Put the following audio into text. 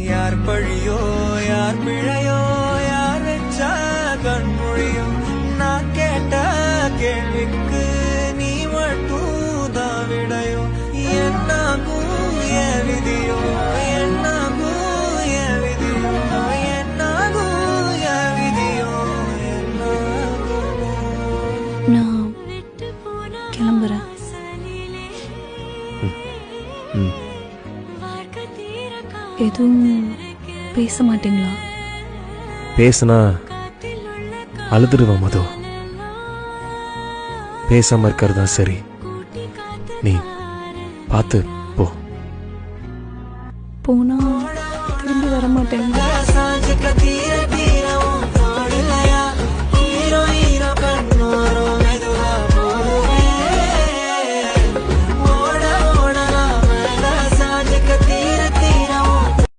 யார் பழியோ யார் பிழையோ யார் வச்சா கண்மொழியோ நான் கேட்ட கேள்விக்கு நீ மட்டும் தான் விடையோ என்னாகும் என் விதியோ என்னாகும் என் விதியோ என்னாகும் என் விதியோ என்னாகும். நான் கிளம்புறேன். எதுவும் பேச மாட்டீங்களா? பேசுனா அழுதுடுவேன் மது. பேசாம இருக்கிறது தான் சரி. நீ பார்த்து போ. போனா திரும்பி வர மாட்டேங்க.